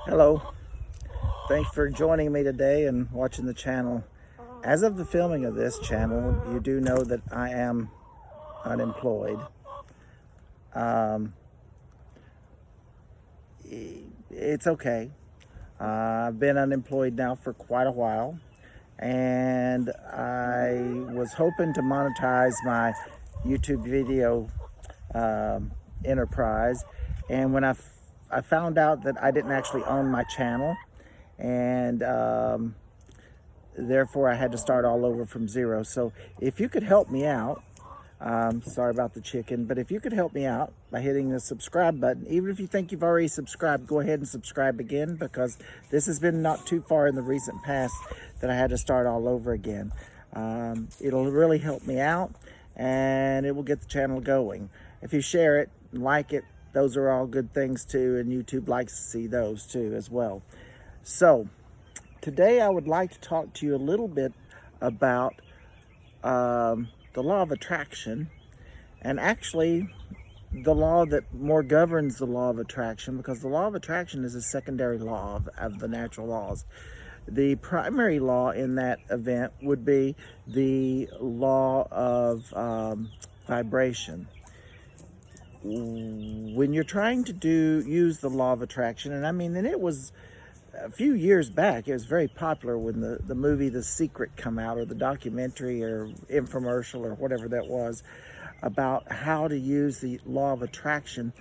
Hello, thanks for joining me today and watching the channel. As of the filming of this channel, you do know that I am unemployed. Um, it's okay. I've been unemployed now for quite a while, and I was hoping to monetize my YouTube video enterprise, and when I found out that I didn't actually own my channel, and therefore I had to start all over from zero. So if you could help me out, sorry about the chicken, but if you could help me out by hitting the subscribe button, even if you think you've already subscribed, go ahead and subscribe again, because this has been not too far in the recent past that I had to start all over again. It'll really help me out, and it will get the channel going. If you share it, like it, those are all good things too, and YouTube likes to see those too as well. So today I would like to talk to you a little bit about the law of attraction, and actually the law that more governs the law of attraction, because the law of attraction is a secondary law of the natural laws. The primary law in that event would be the law of vibration. When you're trying to use the law of attraction, and it was a few years back, it was very popular when the movie The Secret come out, or the documentary or infomercial or whatever that was, about how to use the law of attraction.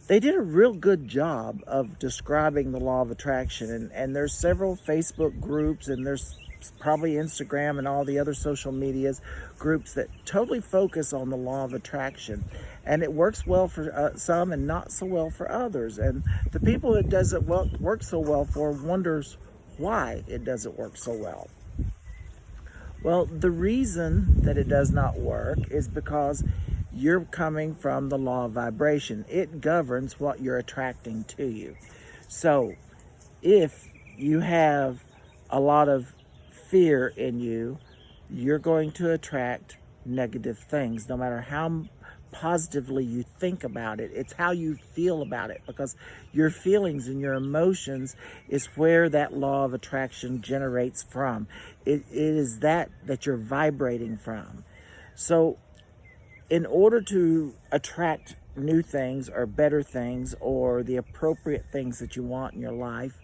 They did a real good job of describing the law of attraction, and there's several Facebook groups, and there's probably Instagram and all the other social medias groups that totally focus on the law of attraction, and it works well for some and not so well for others. And the people that doesn't work so well for wonders why it doesn't work so well. Well, the reason that it does not work is because you're coming from the law of vibration. It governs what you're attracting to you. So if you have a lot of fear in you, you're going to attract negative things, no matter how positively you think about it. It's how you feel about it, because your feelings and your emotions is where that law of attraction generates from. It is that you're vibrating from. So in order to attract new things or better things or the appropriate things that you want in your life,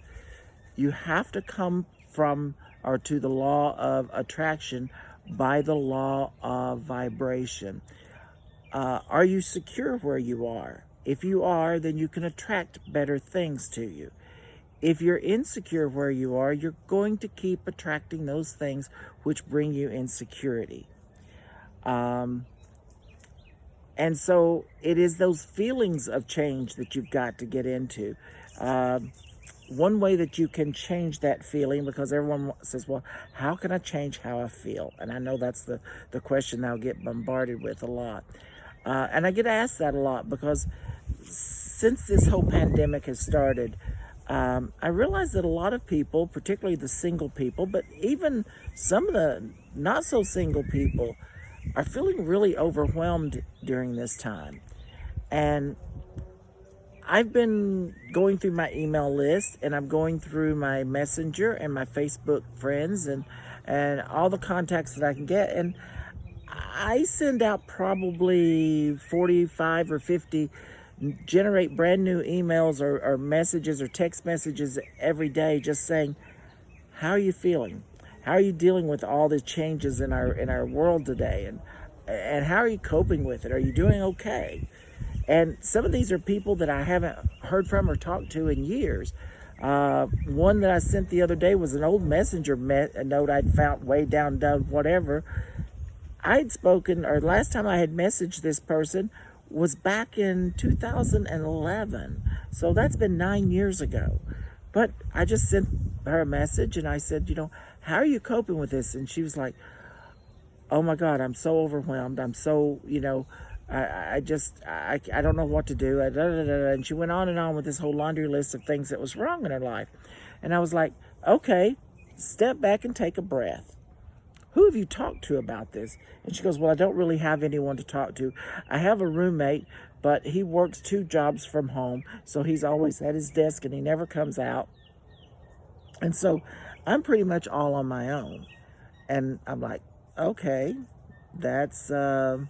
you have to come from or to the law of attraction by the law of vibration. Are you secure where you are? If you are, then you can attract better things to you. If you're insecure where you are, you're going to keep attracting those things which bring you insecurity. And so it is those feelings of change that you've got to get into. One way that you can change that feeling, because everyone says, well, how can I change how I feel? And I know that's the question I'll get bombarded with a lot. And I get asked that a lot, because since this whole pandemic has started, I realize that a lot of people, particularly the single people, but even some of the not so single people, are feeling really overwhelmed during this time. And I've been going through my email list, and I'm going through my Messenger and my Facebook friends and all the contacts that I can get. And I send out probably 45 or 50, generate brand new emails or messages or text messages every day, just saying, how are you feeling? How are you dealing with all the changes in our world today? And how are you coping with it? Are you doing okay? And some of these are people that I haven't heard from or talked to in years. One that I sent the other day was an old Messenger a note I'd found way down whatever. I'd spoken, or last time I had messaged this person was back in 2011. So that's been 9 years ago. But I just sent her a message, and I said, how are you coping with this? And she was like, oh my God, I'm so overwhelmed. I'm so, I don't know what to do. And she went on and on with this whole laundry list of things that was wrong in her life. And I was like, okay, step back and take a breath. Who have you talked to about this? And she goes, well, I don't really have anyone to talk to. I have a roommate, but he works 2 jobs from home, so he's always at his desk and he never comes out. And so I'm pretty much all on my own. And I'm like, okay, that's to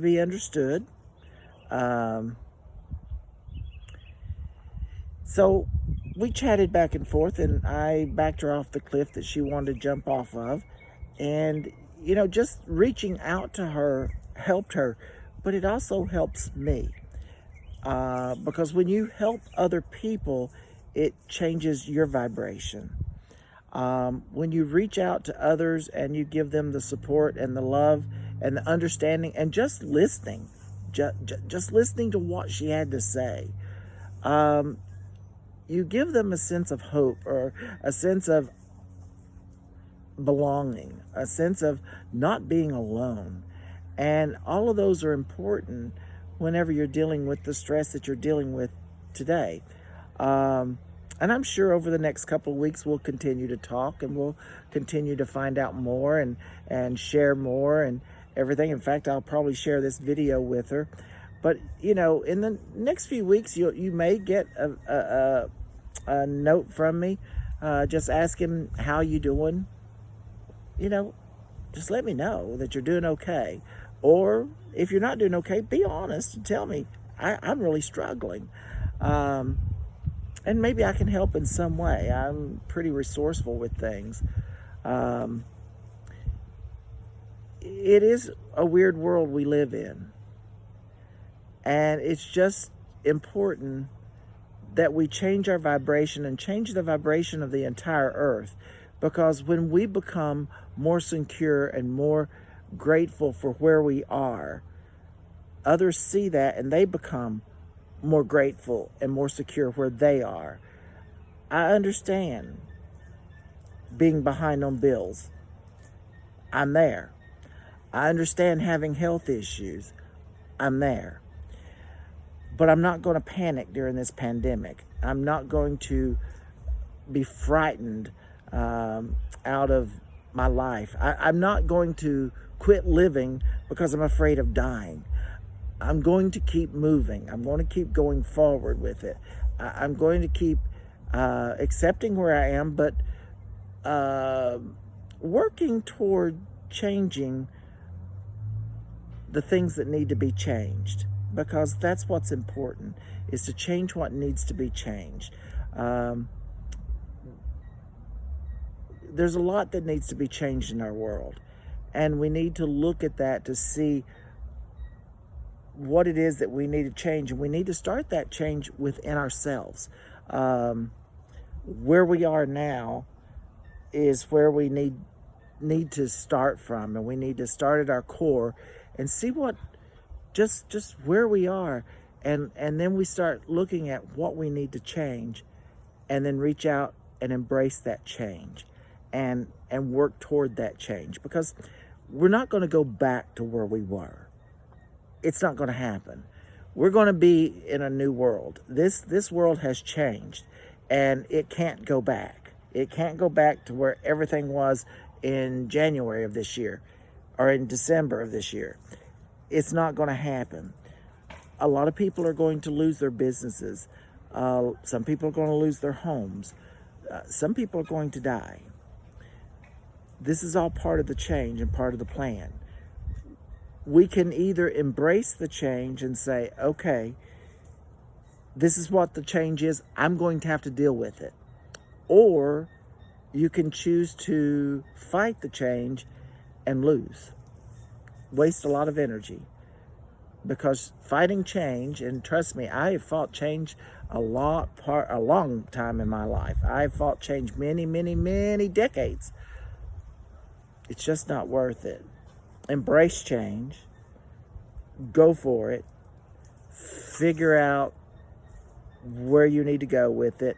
be understood. Um, so we chatted back and forth, and I backed her off the cliff that she wanted to jump off of. And, just reaching out to her helped her, but it also helps me. Because when you help other people, it changes your vibration. When you reach out to others and you give them the support and the love and the understanding and just listening, just listening to what she had to say, you give them a sense of hope or a sense of belonging, a sense of not being alone. And all of those are important whenever you're dealing with the stress that you're dealing with today. And I'm sure over the next couple of weeks we'll continue to talk and we'll continue to find out more and share more and everything. In fact, I'll probably share this video with her. But, in the next few weeks, you may get a note from me. Just asking how you doing. Just let me know that you're doing okay. Or if you're not doing okay, be honest and tell me, I'm really struggling. And maybe I can help in some way. I'm pretty resourceful with things. It is a weird world we live in. And it's just important that we change our vibration and change the vibration of the entire earth. Because when we become more secure and more grateful for where we are, others see that and they become more grateful and more secure where they are. I understand being behind on bills. I'm there. I understand having health issues. I'm there. But I'm not going to panic during this pandemic. I'm not going to be frightened out of my life. I'm not going to quit living because I'm afraid of dying. I'm going to keep moving. I'm going to keep going forward with it. I'm going to keep accepting where I am, but working toward changing the things that need to be changed, because that's what's important, is to change what needs to be changed. There's a lot that needs to be changed in our world, and we need to look at that to see what it is that we need to change, and we need to start that change within ourselves. Where we are now is where we need to start from, and we need to start at our core and see what just where we are, and then we start looking at what we need to change, and then reach out and embrace that change and work toward that change, because we're not going to go back to where we were. It's not going to happen. We're going to be in a new world. This world has changed, and it can't go back. It can't go back to where everything was in January of this year or in December of this year. It's not going to happen. A lot of people are going to lose their businesses. Some people are going to lose their homes. Some people are going to die. This is all part of the change and part of the plan. We can either embrace the change and say, okay, this is what the change is, I'm going to have to deal with it. Or you can choose to fight the change and lose. Waste a lot of energy. Because fighting change, and trust me, I have fought change a long time in my life. I've fought change many, many, many decades. It's just not worth it. Embrace change, go for it, figure out where you need to go with it,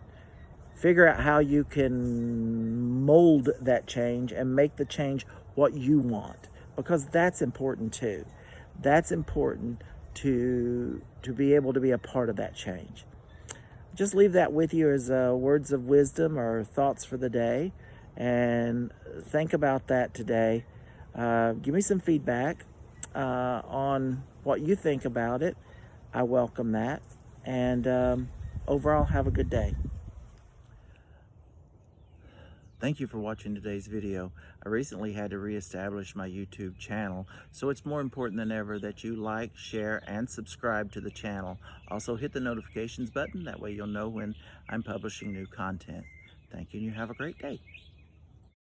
figure out how you can mold that change and make the change what you want, because that's important too. That's important to be able to be a part of that change. Just leave that with you as words of wisdom or thoughts for the day, and think about that today. Give me some feedback on what you think about it. I welcome that. And overall, have a good day. Thank you for watching today's video. I recently had to reestablish my YouTube channel, so it's more important than ever that you like, share, and subscribe to the channel. Also hit the notifications button, that way you'll know when I'm publishing new content. Thank you, and you have a great day.